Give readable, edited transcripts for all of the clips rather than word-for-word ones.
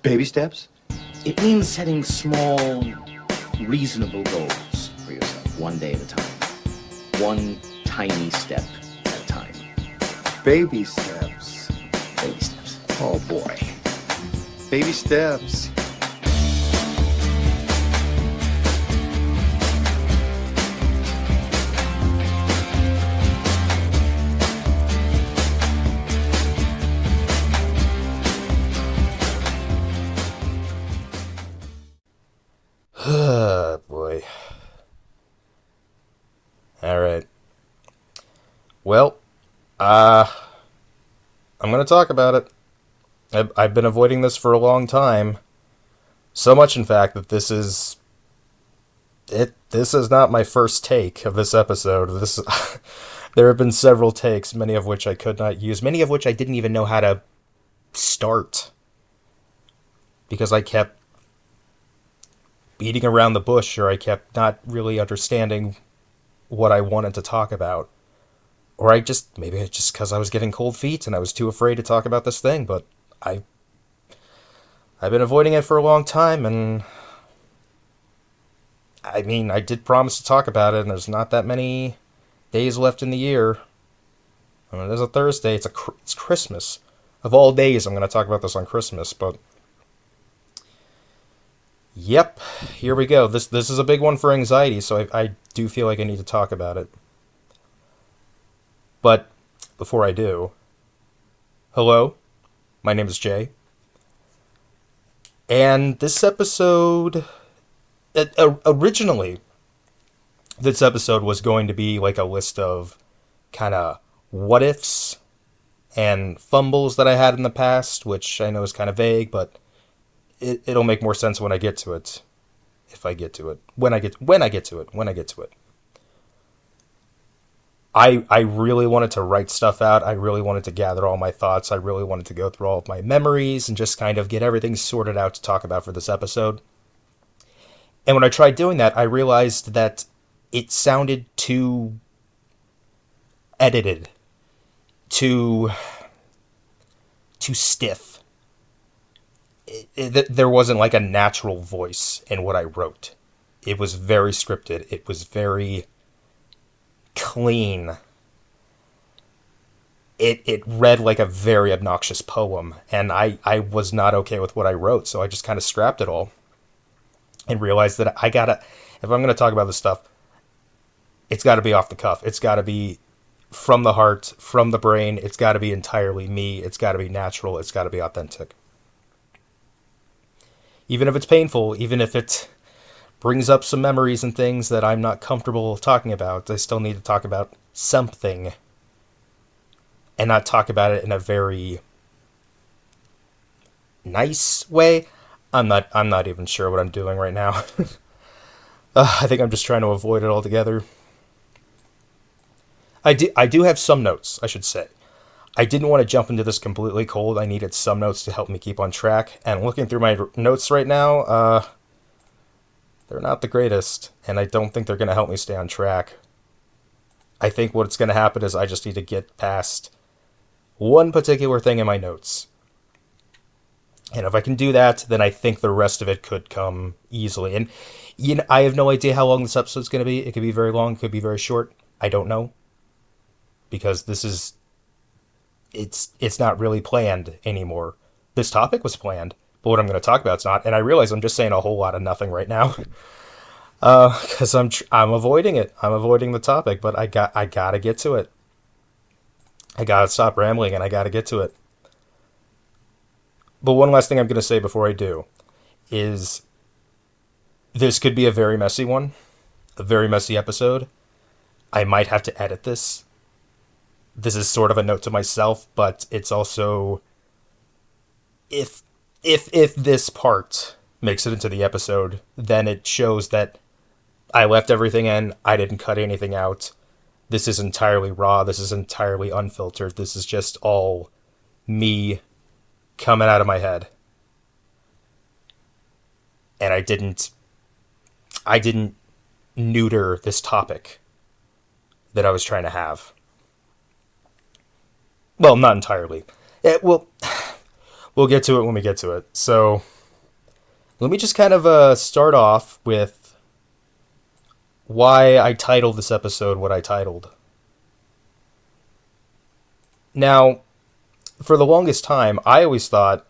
Baby steps? It means setting small, reasonable goals for yourself, one day at a time. One tiny step at a time. Baby steps. Baby steps. Oh boy. Baby steps. Boy. Alright. Well, I'm gonna talk about it. I've been avoiding this for a long time. So much, in fact, that this is not my first take of this episode. There have been several takes, many of which I could not use, many of which I didn't even know how to start. Because I kept beating around the bush, or I kept not really understanding what I wanted to talk about. Or maybe it's just because I was getting cold feet and I was too afraid to talk about this thing, but I've been avoiding it for a long time, and I mean, I did promise to talk about it, and there's not that many days left in the year. I mean, there's a Thursday, it's Christmas. Of all days, I'm going to talk about this on Christmas, but yep, here we go. This is a big one for anxiety, so I do feel like I need to talk about it. But before I do, hello, my name is Jay, and this episode, originally, this episode was going to be like a list of kind of what-ifs and fumbles that I had in the past, which I know is kind of vague, but it'll make more sense when I get to it. If I get to it. When I get to it. I really wanted to write stuff out. I really wanted to gather all my thoughts. I really wanted to go through all of my memories and just kind of get everything sorted out to talk about for this episode. And when I tried doing that, I realized that it sounded too edited. Too stiff. There wasn't like a natural voice in what I wrote. It was very scripted. It was very clean. It read like a very obnoxious poem, and I was not okay with what I wrote, so I just kind of scrapped it all and realized that if I'm going to talk about this stuff, it's got to be off the cuff. It's got to be from the heart, from the brain. It's got to be entirely me. It's got to be natural. It's got to be authentic. Even if it's painful, even if it brings up some memories and things that I'm not comfortable talking about, I still need to talk about something and not talk about it in a very nice way. I'm not even sure what I'm doing right now. I think I'm just trying to avoid it altogether. I do have some notes, I should say. I didn't want to jump into this completely cold. I needed some notes to help me keep on track. And looking through my notes right now, they're not the greatest. And I don't think they're going to help me stay on track. I think what's going to happen is I just need to get past one particular thing in my notes. And if I can do that, then I think the rest of it could come easily. And I have no idea how long this episode's going to be. It could be very long, it could be very short. I don't know. Because this is... It's not really planned anymore. This topic was planned, but what I'm going to talk about is not. And I realize I'm just saying a whole lot of nothing right now, because I'm avoiding it. I'm avoiding the topic, but I gotta get to it. I gotta stop rambling, and I gotta get to it. But one last thing I'm going to say before I do is this could be a very messy one, a very messy episode. I might have to edit this. This is sort of a note to myself, but it's also, if this part makes it into the episode, then it shows that I left everything in, I didn't cut anything out. This is entirely raw, this is entirely unfiltered, this is just all me coming out of my head. And I didn't neuter this topic that I was trying to have. Well, not entirely. We'll get to it when we get to it. So, Let me just kind of start off with why I titled this episode what I titled. Now, for the longest time, I always thought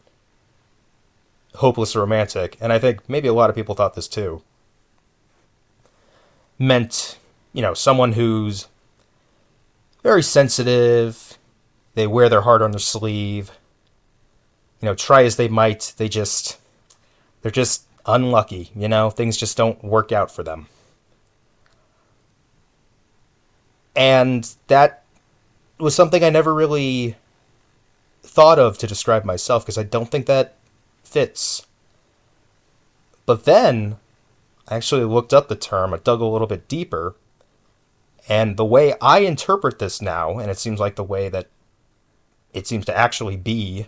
hopeless romantic, and I think maybe a lot of people thought this too, meant, someone who's very sensitive, they wear their heart on their sleeve, try as they might, they're just unlucky, things just don't work out for them. And that was something I never really thought of to describe myself, because I don't think that fits. But then I actually looked up the term, I dug a little bit deeper, and the way I interpret this now, and it seems like the way that it seems to actually be,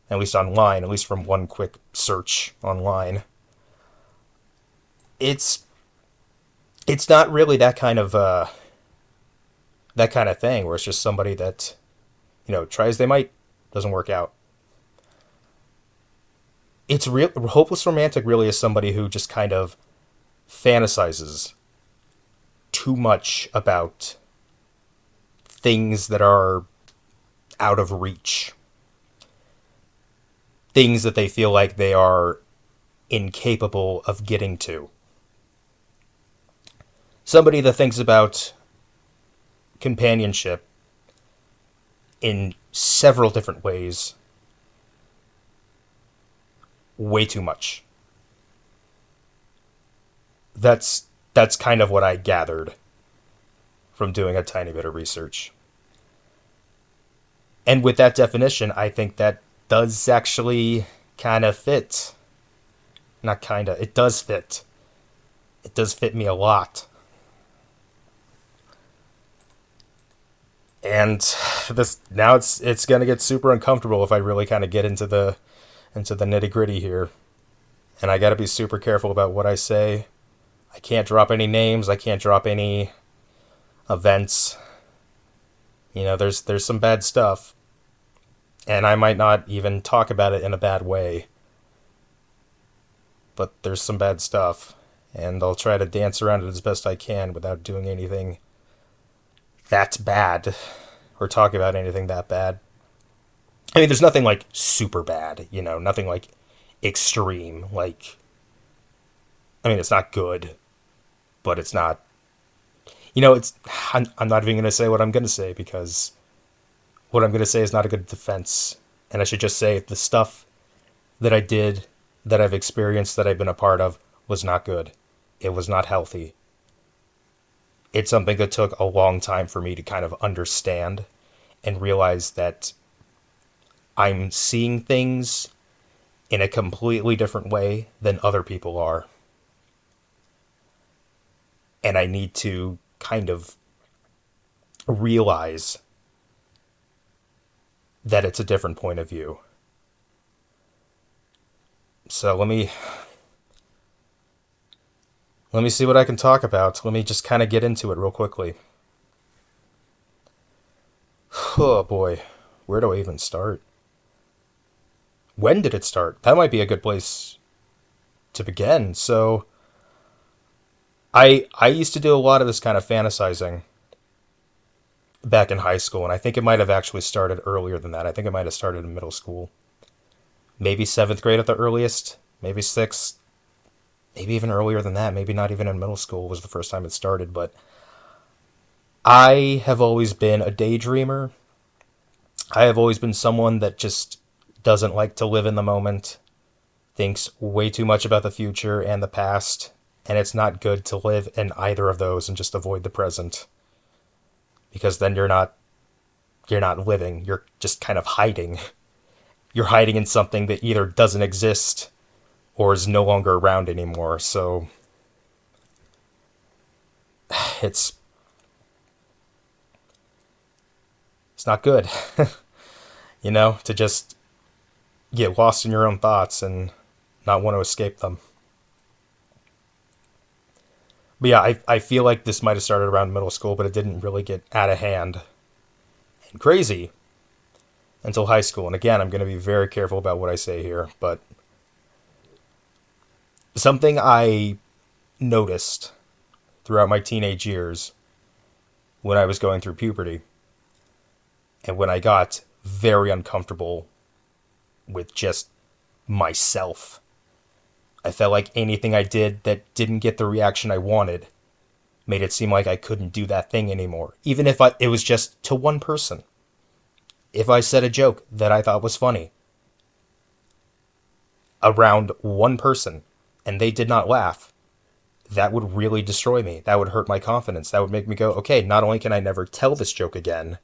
at least online, at least from one quick search online, it's not really that kind of thing where it's just somebody that, try as they might, doesn't work out. It's real. Hopeless romantic really is somebody who just kind of fantasizes too much about things that are out of reach. Things that they feel like they are incapable of getting to. Somebody that thinks about companionship in several different ways way too much. That's kind of what I gathered from doing a tiny bit of research. And with that definition, I think that does actually kind of fit. Not kind of, it does fit. It does fit me a lot. And this now it's gonna get super uncomfortable if I really kind of get into the nitty gritty here, and I gotta be super careful about what I say. I can't drop any names. I can't drop any events. There's some bad stuff, and I might not even talk about it in a bad way. But there's some bad stuff, and I'll try to dance around it as best I can without doing anything that's bad or talk about anything that bad. I mean, there's nothing like super bad, nothing like extreme. It's not good, but it's not, I'm not even going to say what I'm going to say, because what I'm going to say is not a good defense. And I should just say the stuff that I did, that I've experienced, that I've been a part of, was not good. It was not healthy. It's something that took a long time for me to kind of understand and realize that I'm seeing things in a completely different way than other people are. And I need to kind of realize that it's a different point of view. So let me see what I can talk about. Let me just kind of get into it real quickly. Oh boy, where do I even start? When did it start? That might be a good place to begin. So, I used to do a lot of this kind of fantasizing back in high school, and I think it might have actually started earlier than that. I think it might have started in middle school. Maybe 7th grade at the earliest, maybe 6th, maybe even earlier than that. Maybe not even in middle school was the first time it started, but I have always been a daydreamer. I have always been someone that just doesn't like to live in the moment, thinks way too much about the future and the past, and it's not good to live in either of those and just avoid the present. Because then you're not living, you're just kind of hiding. You're hiding in something that either doesn't exist or is no longer around anymore. So it's not good, to just get lost in your own thoughts and not want to escape them. But yeah, I feel like this might have started around middle school, but it didn't really get out of hand and crazy until high school. And again, I'm going to be very careful about what I say here, but Something I noticed throughout my teenage years when I was going through puberty and when I got very uncomfortable with just myself. I felt like anything I did that didn't get the reaction I wanted made it seem like I couldn't do that thing anymore, even if it was just to one person. If I said a joke that I thought was funny around one person and they did not laugh, that would really destroy me. That would hurt my confidence. That would make me go, okay, not only can I never tell this joke again,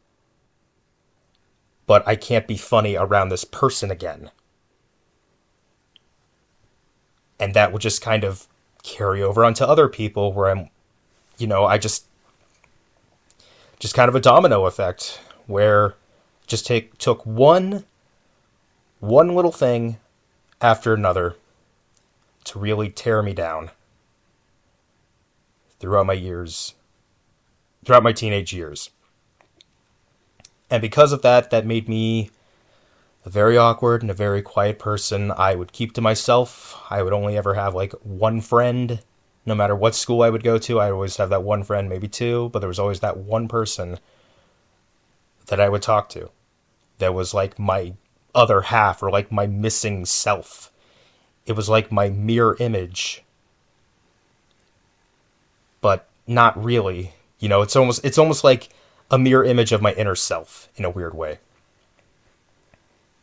but I can't be funny around this person again. And that would just kind of carry over onto other people where I just kind of a domino effect where just took one little thing after another to really tear me down throughout my teenage years. And because of that, that made me a very awkward and a very quiet person. I would keep to myself. I would only ever have like one friend. No matter what school I would go to, I always have that one friend, maybe two, but there was always that one person that I would talk to. That was like my other half, or like my missing self. It was like my mirror image. But not really. It's almost like a mirror image of my inner self in a weird way.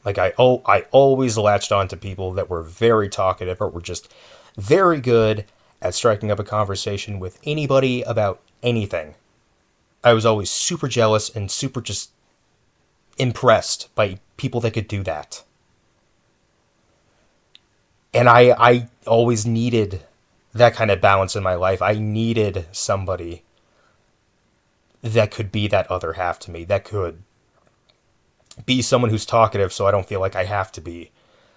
Like I always latched on to people that were very talkative or were just very good at striking up a conversation with anybody about anything. I was always super jealous and super just impressed by people that could do that. And I always needed that kind of balance in my life. I needed somebody that could be that other half to me, that could be someone who's talkative so I don't feel like I have to be.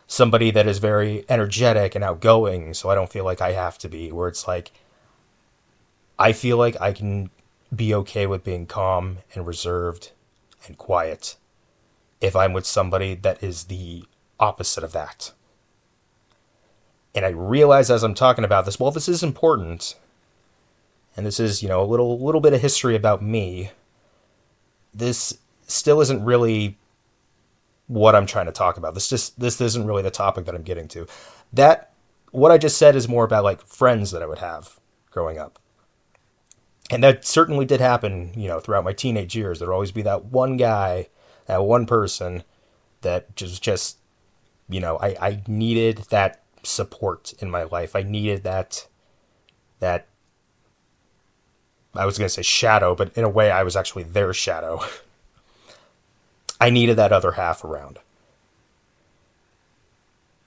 Somebody that is very energetic and outgoing so I don't feel like I have to be. Where it's like, I feel like I can be okay with being calm and reserved and quiet if I'm with somebody that is the opposite of that. And I realize as I'm talking about this, well, this is important. And this is, a little bit of history about me. This still isn't really what I'm trying to talk about. This isn't really the topic that I'm getting to. What I just said is more about like friends that I would have growing up. And that certainly did happen, throughout my teenage years. There'd always be that one guy, that one person that just I needed that support in my life. I needed that I was going to say shadow, but in a way I was actually their shadow. I needed that other half around.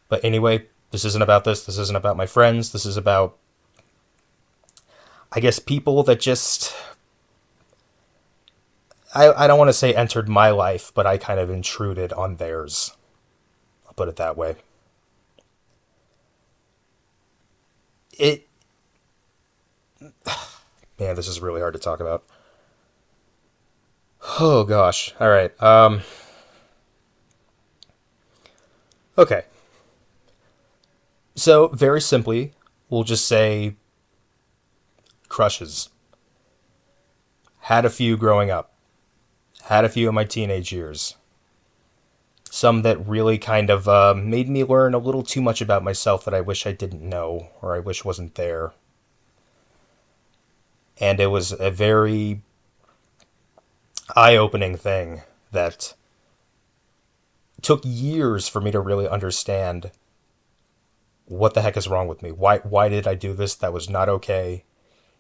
But anyway, this isn't about this. This isn't about my friends. This is about, I guess, people that just, I don't want to say entered my life, but I kind of intruded on theirs. I'll put it that way. Man, this is really hard to talk about. Oh gosh. All right. Okay. So very simply, we'll just say crushes. Had a few growing up. Had a few in my teenage years. Some that really kind of made me learn a little too much about myself that I wish I didn't know, or I wish wasn't there. And it was a very eye-opening thing that took years for me to really understand what the heck is wrong with me. Why did I do this? That was not okay.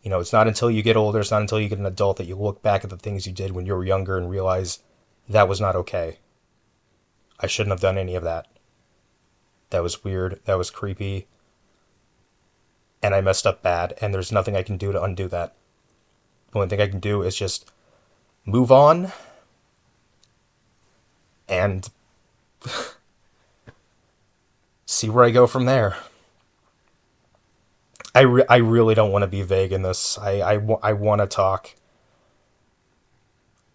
It's not until you get older, it's not until you get an adult that you look back at the things you did when you were younger and realize that was not okay. I shouldn't have done any of that. That was weird. That was creepy. And I messed up bad, and there's nothing I can do to undo that. The only thing I can do is just move on and see where I go from there. I really don't want to be vague in this. I want to talk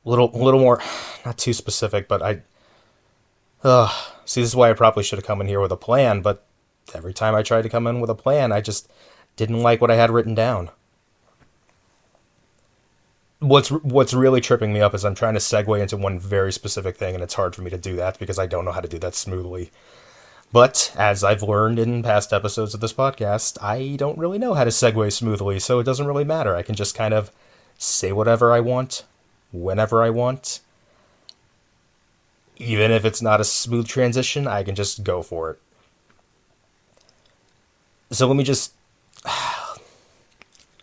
a little more, not too specific, but see, this is why I probably should have come in here with a plan, but every time I tried to come in with a plan, I just didn't like what I had written down. What's really tripping me up is I'm trying to segue into one very specific thing, and it's hard for me to do that because I don't know how to do that smoothly. But as I've learned in past episodes of this podcast, I don't really know how to segue smoothly, so it doesn't really matter. I can just kind of say whatever I want, whenever I want. Even if it's not a smooth transition, I can just go for it. So let me just...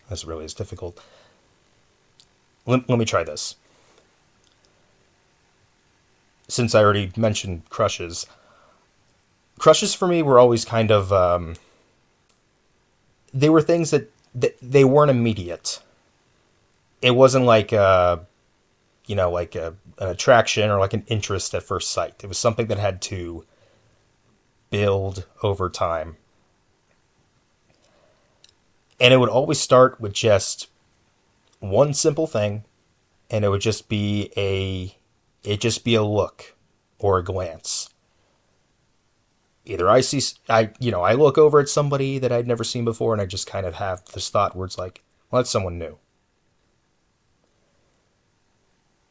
This really is difficult. Let me try this. Since I already mentioned crushes. Crushes for me were always kind of... they were things that they weren't immediate. It wasn't like like an attraction or like an interest at first sight. It was something that had to build over time. And it would always start with just one simple thing, and it would just be a look or a glance. Either I look over at somebody that I'd never seen before, and I just kind of have this thought where it's like, well, that's someone new.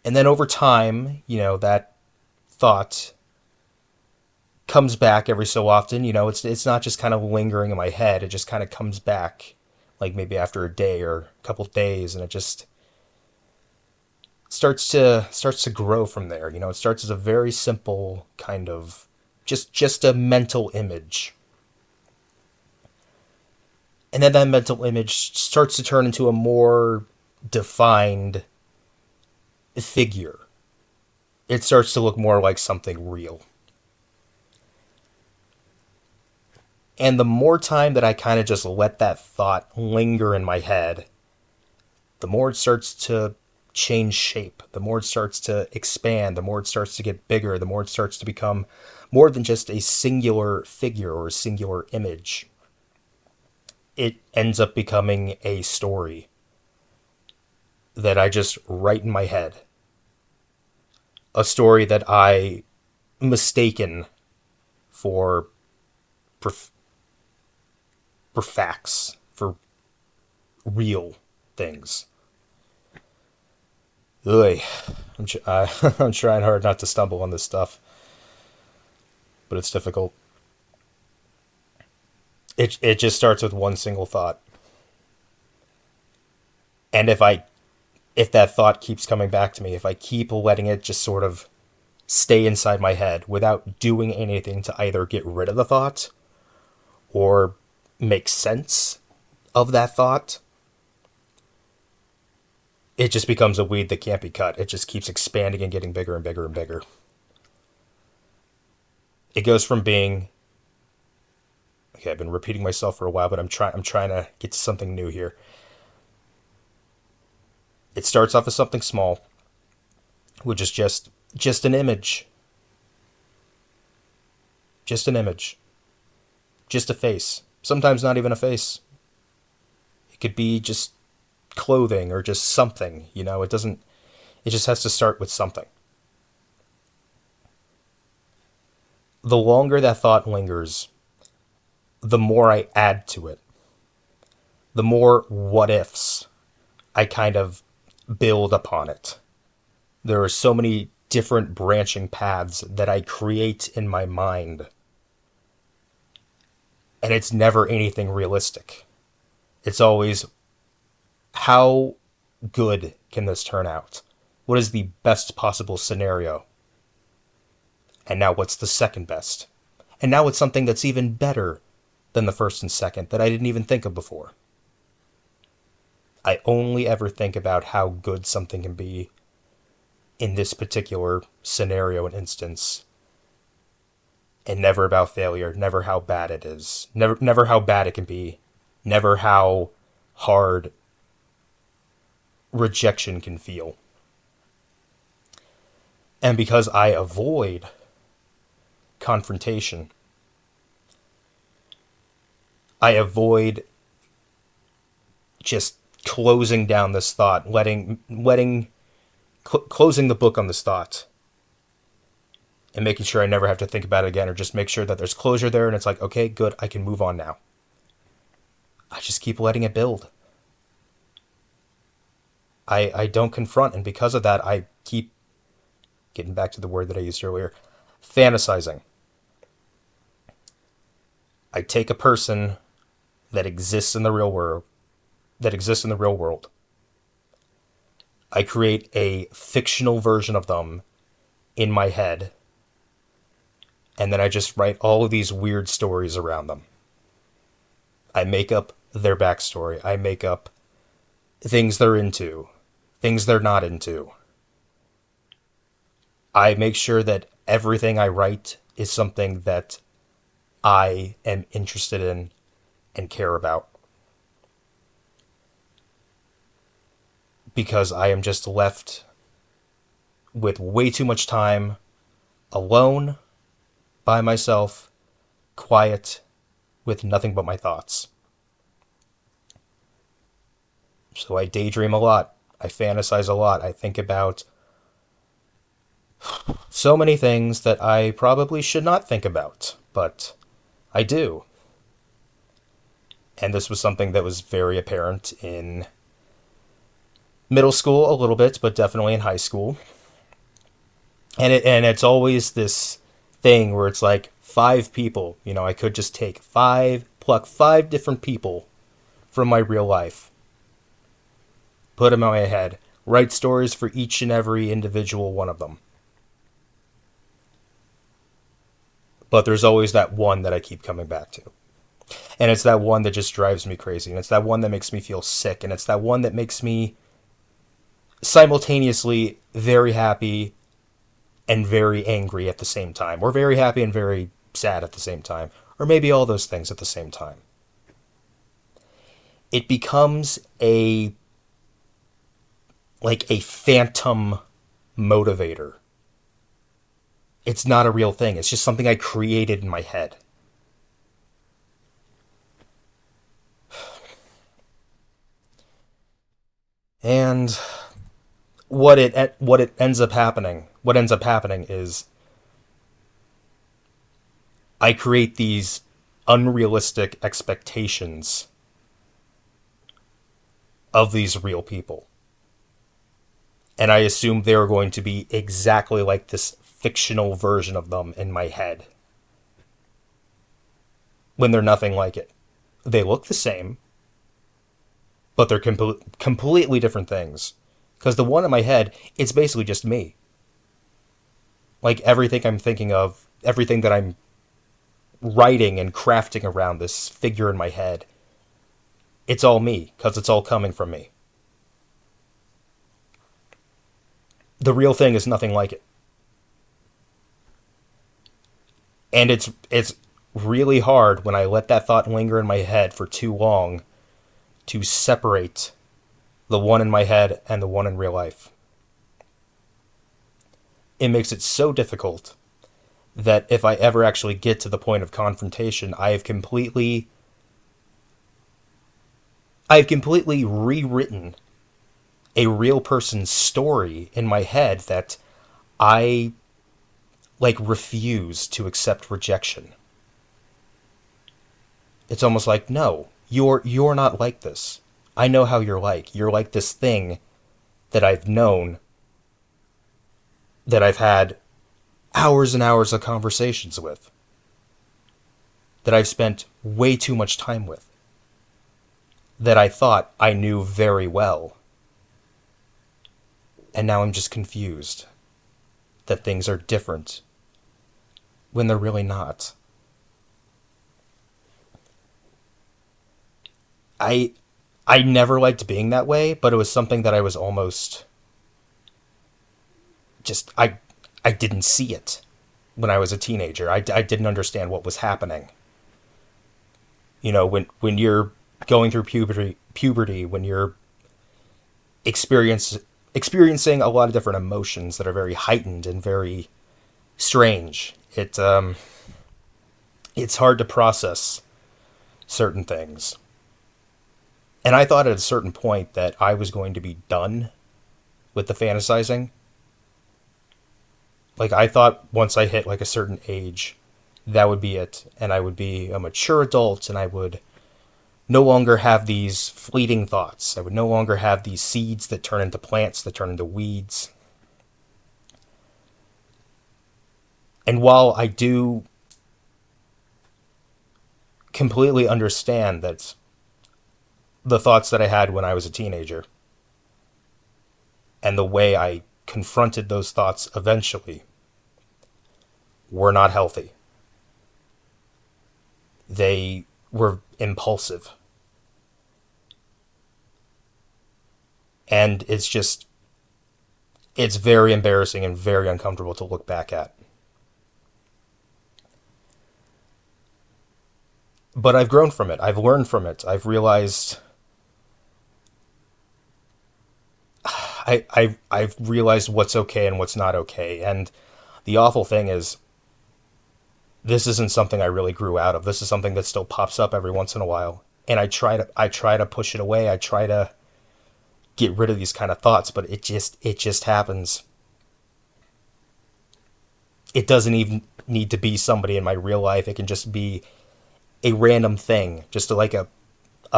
And then over time, that thought comes back every so often. It's not just kind of lingering in my head. It just kind of comes back, like maybe after a day or a couple days, and it just starts to grow from there. It starts as a very simple kind of just a mental image. And then that mental image starts to turn into a more defined figure. It starts to look more like something real. And the more time that I kind of just let that thought linger in my head, the more it starts to change shape, the more it starts to expand, the more it starts to get bigger, the more it starts to become more than just a singular figure or a singular image. It ends up becoming a story that I just write in my head. A story that I mistaken for facts, for real things. Ugh. I'm trying hard not to stumble on this stuff, but it's difficult. It just starts with one single thought. And if that thought keeps coming back to me, if I keep letting it just sort of stay inside my head without doing anything to either get rid of the thought or make sense of that thought, it just becomes a weed that can't be cut. It just keeps expanding and getting bigger and bigger and bigger. It goes from being... Okay, I've been repeating myself for a while, but I'm trying to get to something new here. It starts off as something small, which is just an image. Just an image. Just a face. Sometimes not even a face. It could be just clothing or just something, it just has to start with something. The longer that thought lingers, the more I add to it. The more what ifs I kind of build upon it. There are so many different branching paths that I create in my mind. And it's never anything realistic. It's always, how good can this turn out? What is the best possible scenario? And now what's the second best? And now it's something that's even better than the first and second that I didn't even think of before. I only ever think about how good something can be in this particular scenario and instance, and never about failure, never how bad it is, never how bad it can be, never how hard rejection can feel. And because I avoid confrontation, I avoid just closing down this thought, closing the book on this thought. and making sure I never have to think about it again, or just make sure that there's closure there and it's like, okay, good, I can move on now. I just keep letting it build. I don't confront, and because of that, I keep getting back to the word that I used earlier, fantasizing. I take a person that exists in the real world, I create a fictional version of them in my head, and then I just write all of these weird stories around them. I make up their backstory. I make up things they're into, things they're not into. I make sure that everything I write is something that I am interested in and care about. Because I am just left with way too much time alone, by myself, quiet, with nothing but my thoughts. So I daydream a lot. I fantasize a lot. I think about so many things that I probably should not think about, but I do. And this was something that was very apparent in middle school a little bit, but definitely in high school. And it's always this thing where it's like 5 people. I could just pluck 5 different people from my real life, put them in my head, write stories for each and every individual one of them. But there's always that one that I keep coming back to. And it's that one that just drives me crazy. And it's that one that makes me feel sick. And it's that one that makes me simultaneously very happy and very angry at the same time. Or very happy and very sad at the same time. Or maybe all those things at the same time. It becomes a phantom motivator. It's not a real thing. It's just something I created in my head. And what ends up happening is I create these unrealistic expectations of these real people. And I assume they're going to be exactly like this fictional version of them in my head, when they're nothing like it. They look the same, but they're completely different things. Because the one in my head, it's basically just me. Like everything I'm thinking of, everything that I'm writing and crafting around this figure in my head, it's all me, because it's all coming from me. The real thing is nothing like it. And it's really hard when I let that thought linger in my head for too long to separate the one in my head and the one in real life. It makes it so difficult that if I ever actually get to the point of confrontation, I've completely rewritten a real person's story in my head that I refuse to accept rejection. It's almost like, no, you're not like this. I know how you're like. You're like this thing that I've known, that I've had hours and hours of conversations with, that I've spent way too much time with, that I thought I knew very well. And now I'm just confused that things are different when they're really not. I never liked being that way, but it was something that I was almost just, I didn't see it when I was a teenager. I didn't understand what was happening. When you're going through puberty, when you're experiencing a lot of different emotions that are very heightened and very strange, it's hard to process certain things. And I thought at a certain point that I was going to be done with the fantasizing. Like, I thought once I hit like a certain age, that would be it, and I would be a mature adult, and I would no longer have these fleeting thoughts. I would no longer have these seeds that turn into plants, that turn into weeds. And while I do completely understand that the thoughts that I had when I was a teenager and the way I confronted those thoughts eventually were not healthy. They were impulsive. And it's very embarrassing and very uncomfortable to look back at. But I've grown from it. I've learned from it. I've realized I've realized what's okay and what's not okay. And the awful thing is, this isn't something I really grew out of. This is something that still pops up every once in a while. And I try to push it away. I try to get rid of these kind of thoughts, but it just happens. It doesn't even need to be somebody in my real life. It can just be a random thing, just like a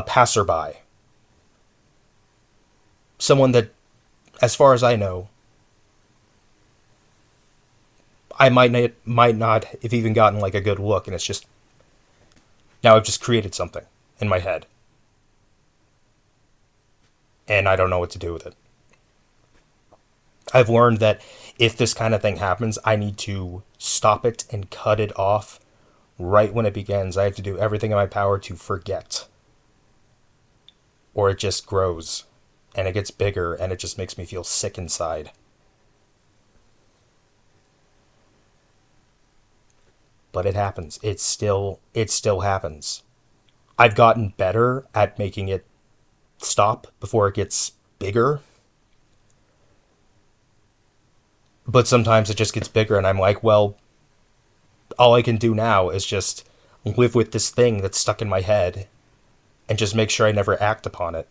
passerby. Someone that, as far as I know, I might not have even gotten like a good look, and it's just, now I've just created something in my head, and I don't know what to do with it. I've learned that if this kind of thing happens, I need to stop it and cut it off right when it begins. I have to do everything in my power to forget, or it just grows and it gets bigger and it just makes me feel sick inside. But it happens. It still happens. I've gotten better at making it stop before it gets bigger. But sometimes it just gets bigger and I'm like, well, all I can do now is just live with this thing that's stuck in my head and just make sure I never act upon it.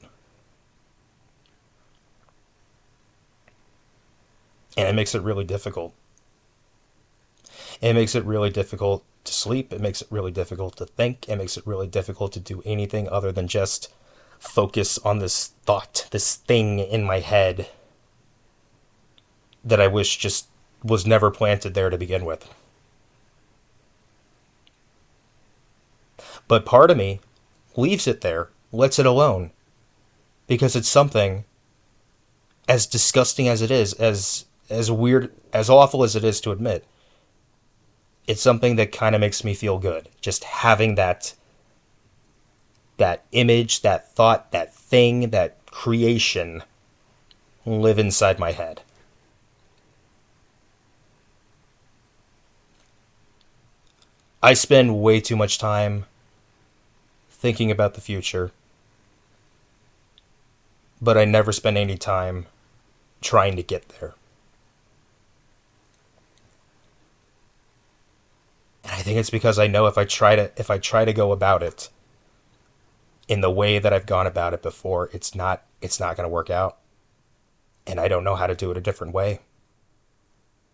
And it makes it really difficult. It makes it really difficult to sleep. It makes it really difficult to think. It makes it really difficult to do anything other than just focus on this thought, this thing in my head that I wish just was never planted there to begin with. But part of me leaves it there, lets it alone, because it's something, as disgusting as it is, as weird, as awful as it is to admit, it's something that kind of makes me feel good. Just having that image, that thought, that thing, that creation live inside my head. I spend way too much time thinking about the future, but I never spend any time trying to get there. And I think it's because I know if I try to go about it in the way that I've gone about it before, it's not going to work out. And I don't know how to do it a different way.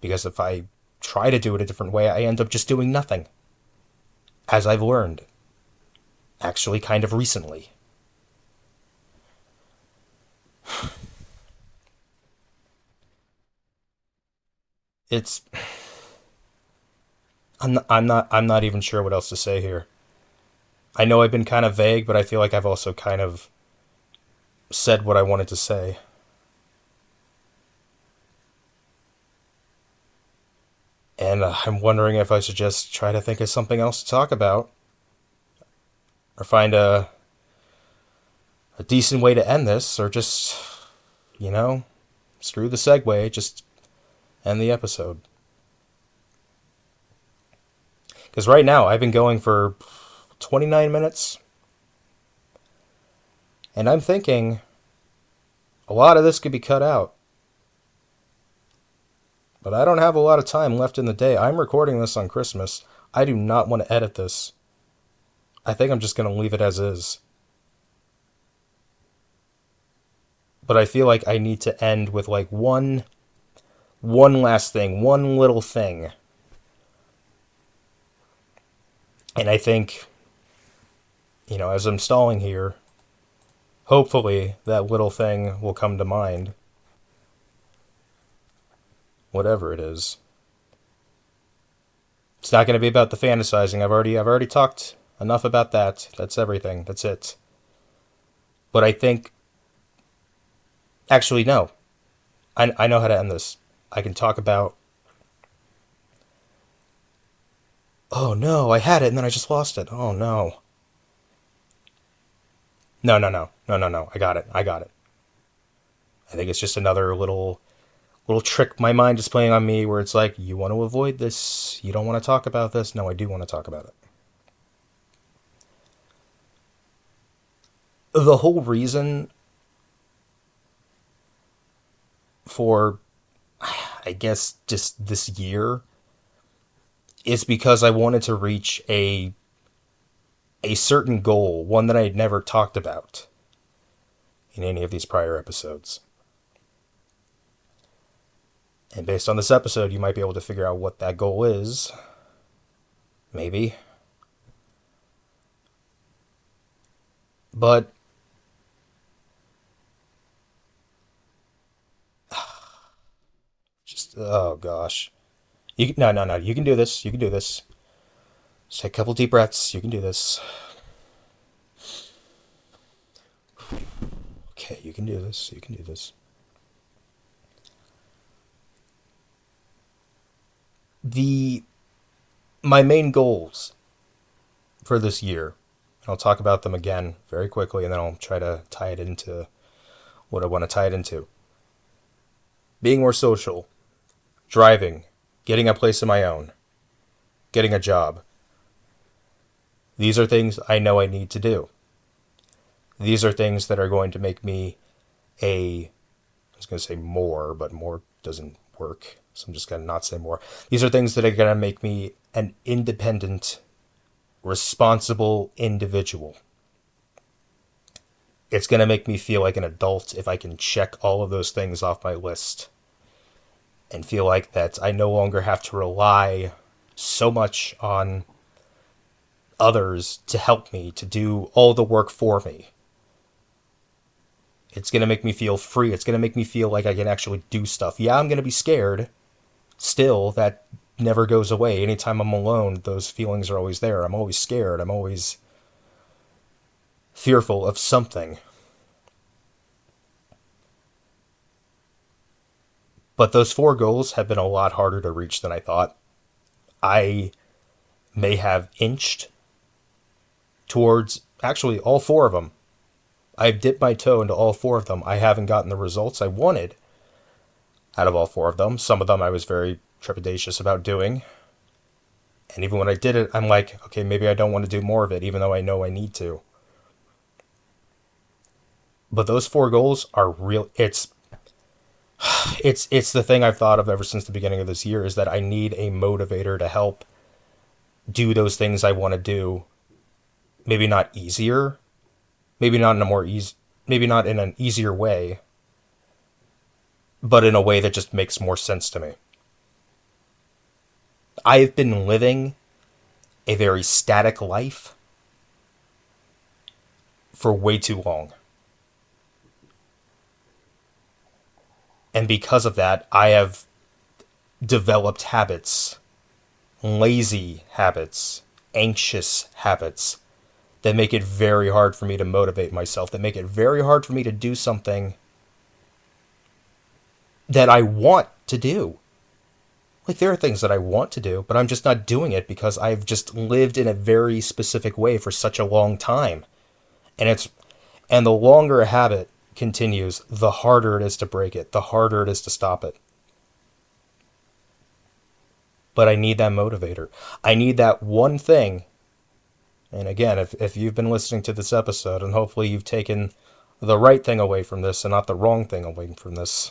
Because if I try to do it a different way, I end up just doing nothing. As I've learned. Actually, kind of recently. It's I'm not even sure what else to say here. I know I've been kind of vague, but I feel like I've also kind of said what I wanted to say. And I'm wondering if I should just try to think of something else to talk about. Or find a decent way to end this. Or just, screw the segue. Just end the episode. Because right now, I've been going for 29 minutes. And I'm thinking a lot of this could be cut out. But I don't have a lot of time left in the day. I'm recording this on Christmas. I do not want to edit this. I think I'm just going to leave it as is. But I feel like I need to end with like one One last thing, one little thing. And I think, as I'm stalling here, hopefully that little thing will come to mind. Whatever it is. It's not going to be about the fantasizing. I've already talked enough about that. That's everything. That's it. But I think, actually, no. I know how to end this. I can talk about, oh no, I had it and then I just lost it. Oh no. No. I got it. I think it's just another little trick my mind is playing on me where it's like, you want to avoid this. You don't want to talk about this. No, I do want to talk about it. The whole reason for, I guess, just this year is because I wanted to reach a certain goal, one that I had never talked about in any of these prior episodes. And based on this episode, you might be able to figure out what that goal is. Maybe. But just, oh gosh. No. You can do this. You can do this. Just take a couple deep breaths. You can do this. Okay, you can do this. You can do this. My main goals for this year, I'll talk about them again very quickly, and then I'll try to tie it into what I want to tie it into. Being more social, driving, getting a place of my own, getting a job. These are things I know I need to do. These are things that are going to make me I was going to say more, but more doesn't work, so I'm just going to not say more. These are things that are going to make me an independent, responsible individual. It's going to make me feel like an adult if I can check all of those things off my list and feel like that I no longer have to rely so much on others to help me, to do all the work for me. It's going to make me feel free. It's going to make me feel like I can actually do stuff. Yeah, I'm going to be scared. Still, that never goes away. Anytime I'm alone, those feelings are always there. I'm always scared. I'm always fearful of something. But those 4 goals have been a lot harder to reach than I thought. I may have inched towards actually all 4 of them. I've dipped my toe into all 4 of them. I haven't gotten the results I wanted out of all 4 of them. Some of them I was very trepidatious about doing. And even when I did it, I'm like, okay, maybe I don't want to do more of it, even though I know I need to. But those 4 goals are real. It's the thing I've thought of ever since the beginning of this year, is that I need a motivator to help do those things I want to do. Maybe not easier. Maybe not in an easier way, but in a way that just makes more sense to me. I've been living a very static life for way too long. And because of that, I have developed habits, lazy habits, anxious habits, that make it very hard for me to motivate myself, that make it very hard for me to do something that I want to do. Like, there are things that I want to do, but I'm just not doing it because I've just lived in a very specific way for such a long time. And the longer a habit continues, the harder it is to break it, the harder it is to stop it. But I need that motivator. I need that one thing. And again, if you've been listening to this episode, and hopefully you've taken the right thing away from this and not the wrong thing away from this,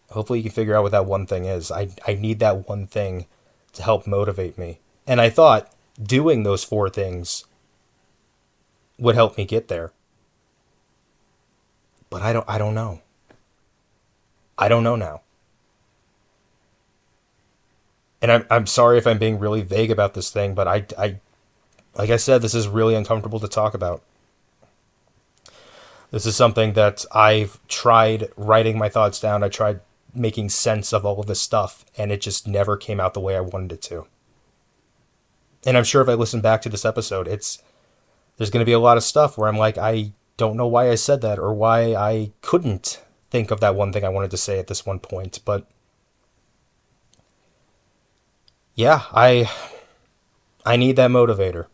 hopefully you can figure out what that one thing is. I need that one thing to help motivate me. And I thought doing those 4 things would help me get there. But I don't know. I don't know now. And I'm sorry if I'm being really vague about this thing, but I like I said, this is really uncomfortable to talk about. This is something that I've tried writing my thoughts down. I tried making sense of all of this stuff, and it just never came out the way I wanted it to. And I'm sure if I listen back to this episode, there's going to be a lot of stuff where I'm like, I don't know why I said that or why I couldn't think of that one thing I wanted to say at this one point. But yeah, I need that motivator.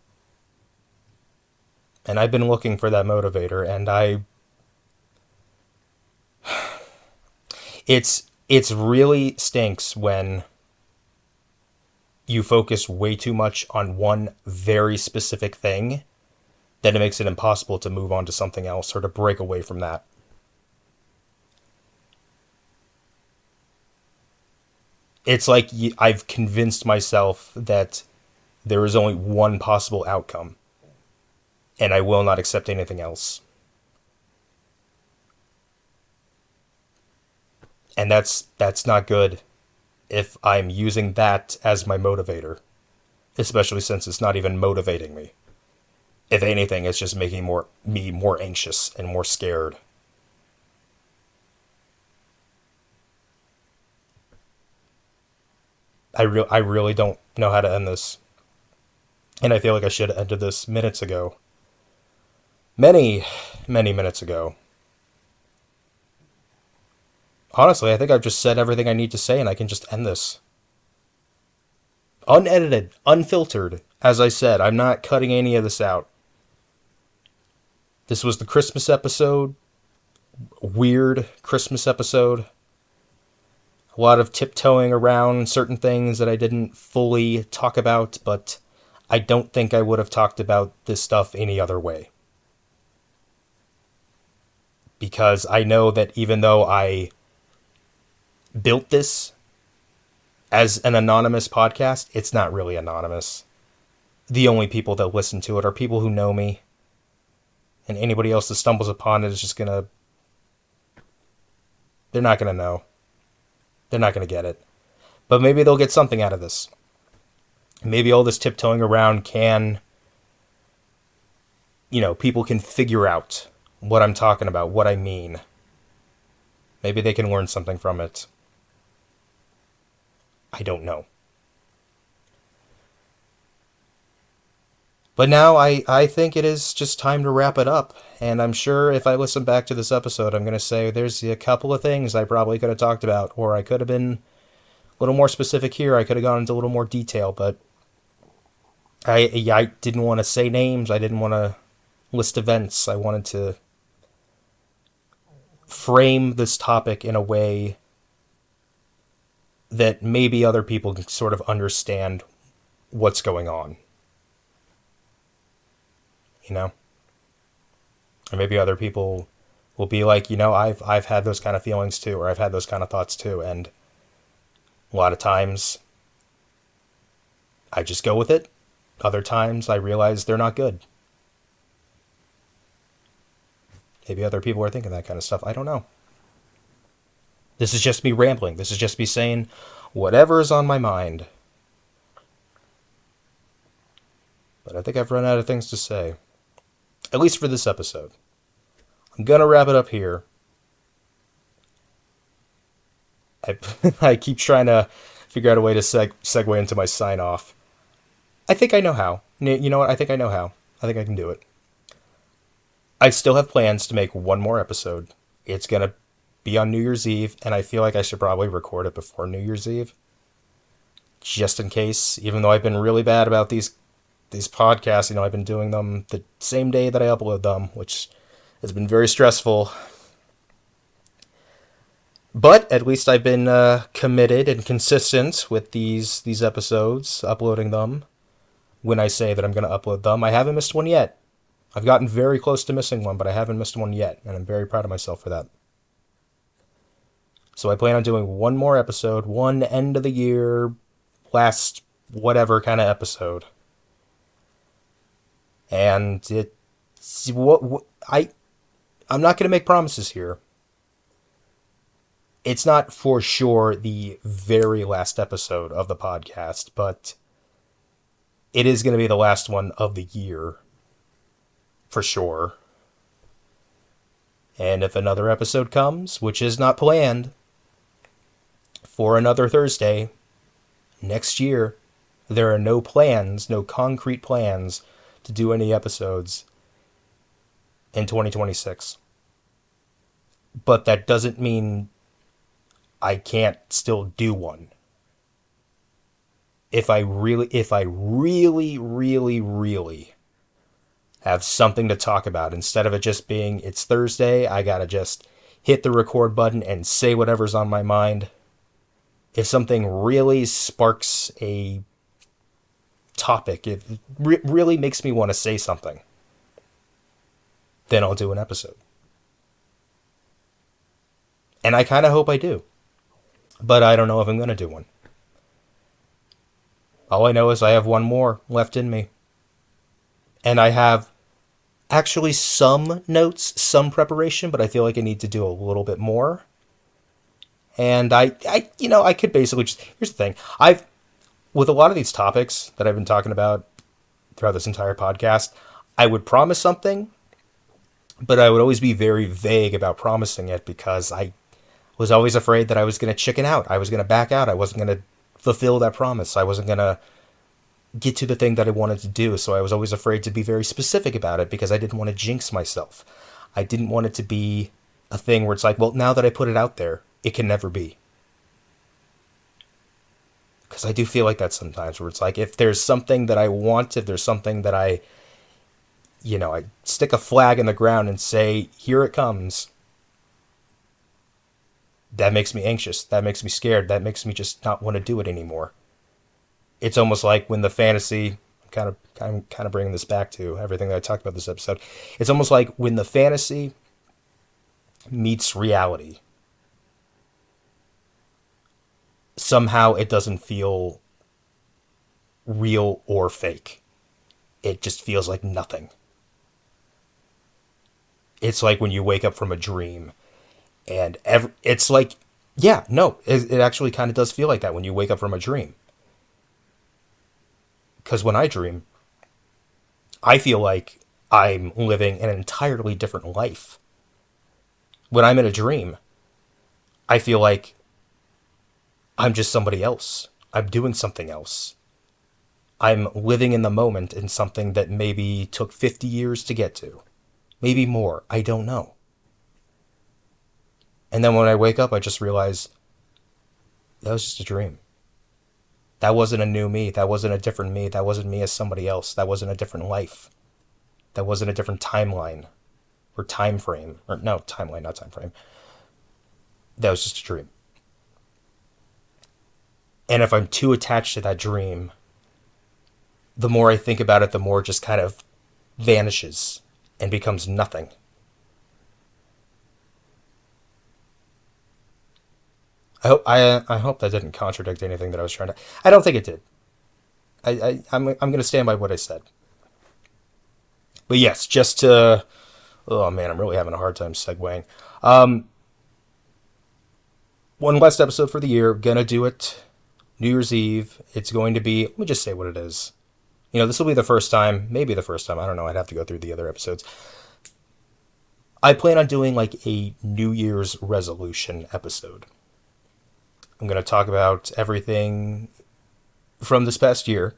And I've been looking for that motivator, and it's really stinks when you focus way too much on one very specific thing, then it makes it impossible to move on to something else or to break away from that. It's like I've convinced myself that there is only one possible outcome, and I will not accept anything else. And that's not good if I'm using that as my motivator, especially since it's not even motivating me. If anything, it's just making me more anxious and more scared. I really don't know how to end this. And I feel like I should have ended this minutes ago. Many, many minutes ago. Honestly, I think I've just said everything I need to say and I can just end this. Unedited, unfiltered. As I said, I'm not cutting any of this out. This was the Christmas episode. Weird Christmas episode. A lot of tiptoeing around certain things that I didn't fully talk about, but I don't think I would have talked about this stuff any other way. Because I know that even though I built this as an anonymous podcast, it's not really anonymous. The only people that listen to it are people who know me. And anybody else that stumbles upon it is just gonna... They're not gonna know. They're not gonna get it. But maybe they'll get something out of this. Maybe all this tiptoeing around can... people can figure out what I'm talking about, what I mean. Maybe they can learn something from it. I don't know. But now I think it is just time to wrap it up. And I'm sure if I listen back to this episode, I'm going to say there's a couple of things I probably could have talked about, or I could have been a little more specific here. I could have gone into a little more detail, but I didn't want to say names. I didn't want to list events. I wanted to frame this topic in a way that maybe other people can sort of understand what's going on. Or maybe other people will be like, I've had those kind of feelings too, or I've had those kind of thoughts too, and a lot of times I just go with it. Other times I realize they're not good. Maybe other people are thinking that kind of stuff. I don't know. This is just me rambling. This is just me saying whatever is on my mind. But I think I've run out of things to say. At least for this episode. I'm going to wrap it up here. I keep trying to figure out a way to segue into my sign-off. I think I know how. You know what? I think I know how. I think I can do it. I still have plans to make one more episode. It's going to be on New Year's Eve, and I feel like I should probably record it before New Year's Eve. Just in case, even though I've been really bad about these podcasts, I've been doing them the same day that I upload them, which has been very stressful. But at least I've been committed and consistent with these episodes, uploading them when I say that I'm going to upload them. I haven't missed one yet. I've gotten very close to missing one, but I haven't missed one yet, and I'm very proud of myself for that. So I plan on doing one more episode, one end of the year, last whatever kind of episode. And I'm not going to make promises here. It's not for sure the very last episode of the podcast, but it is going to be the last one of the year, for sure. And if another episode comes, which is not planned, for another Thursday next year, there are no plans, no concrete plans to do any episodes in 2026. But that doesn't mean I can't still do one. If I really, really have something to talk about, instead of it just being, it's Thursday, I gotta just hit the record button and say whatever's on my mind. If something really sparks a topic, it really makes me want to say something, then I'll do an episode. And I kind of hope I do. But I don't know if I'm going to do one. All I know is I have one more left in me. And I have actually some notes, some preparation, but I feel like I need to do a little bit more. And I could basically just, here's the thing. With a lot of these topics that I've been talking about throughout this entire podcast, I would promise something, but I would always be very vague about promising it because I was always afraid that I was going to chicken out. I was going to back out. I wasn't going to fulfill that promise. I wasn't going to get to the thing that I wanted to do. So I was always afraid to be very specific about it because I didn't want to jinx myself. I didn't want it to be a thing where it's like, well, now that I put it out there, it can never be. Because I do feel like that sometimes, where it's like, if there's something that I want, if there's something that I stick a flag in the ground and say, here it comes, that makes me anxious. That makes me scared. That makes me just not want to do it anymore. It's almost like when the fantasy, I'm kind of bringing this back to everything that I talked about this episode. It's almost like when the fantasy meets reality. Somehow it doesn't feel real or fake. It just feels like nothing. It's like when you wake up from a dream. And it's like, yeah, no, it actually kind of does feel like that when you wake up from a dream. Because when I dream, I feel like I'm living an entirely different life. When I'm in a dream, I feel like I'm just somebody else. I'm doing something else. I'm living in the moment in something that maybe took 50 years to get to. Maybe more. I don't know. And then when I wake up, I just realize that was just a dream. That wasn't a new me. That wasn't a different me. That wasn't me as somebody else. That wasn't a different life. That wasn't a different timeline or time frame. Or no, timeline, not time frame. That was just a dream. And if I'm too attached to that dream, the more I think about it, the more it just kind of vanishes and becomes nothing. I hope that didn't contradict anything that I was trying to. I don't think it did. I'm going to stand by what I said. But yes, just to. Oh man, I'm really having a hard time segueing. One last episode for the year. Gonna do it New Year's Eve. It's going to be. Let me just say what it is. This will be the first time, maybe the first time. I don't know. I'd have to go through the other episodes. I plan on doing like a New Year's resolution episode. I'm going to talk about everything from this past year,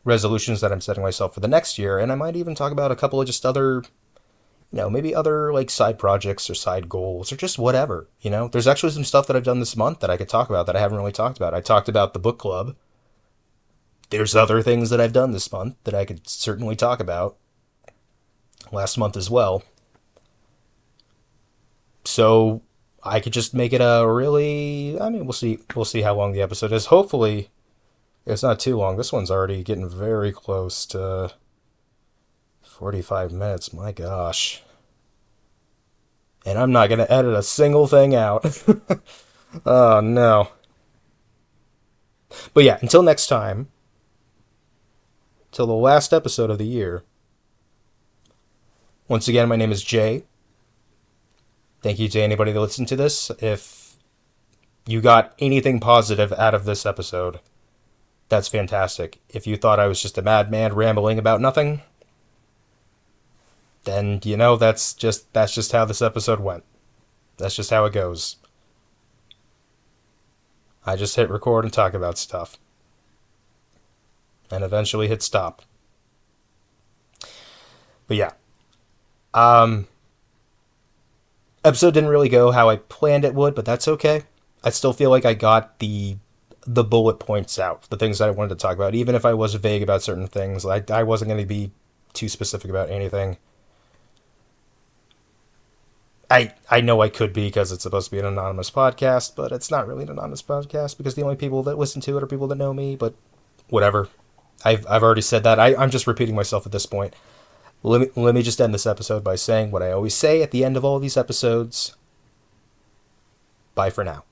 resolutions that I'm setting myself for the next year, and I might even talk about a couple of just other, maybe other like side projects or side goals or just whatever, There's actually some stuff that I've done this month that I could talk about that I haven't really talked about. I talked about the book club. There's other things that I've done this month that I could certainly talk about. Last month as well. So I could just make it a really, we'll see how long the episode is. Hopefully it's not too long. This one's already getting very close to 45 minutes. My gosh. And I'm not going to edit a single thing out. Oh no. But yeah, until next time, till the last episode of the year. Once again, my name is Jay. Thank you to anybody that listened to this. If you got anything positive out of this episode, that's fantastic. If you thought I was just a madman rambling about nothing, then that's just how this episode went. That's just how it goes. I just hit record and talk about stuff. And eventually hit stop. But yeah. Episode didn't really go how I planned it would, but that's okay. I still feel like I got the bullet points out, the things that I wanted to talk about. Even if I was vague about certain things, I wasn't going to be too specific about anything. I know I could be because it's supposed to be an anonymous podcast, but it's not really an anonymous podcast because the only people that listen to it are people that know me, but whatever. I've already said that. I'm just repeating myself at this point. Let me just end this episode by saying what I always say at the end of all these episodes. Bye for now.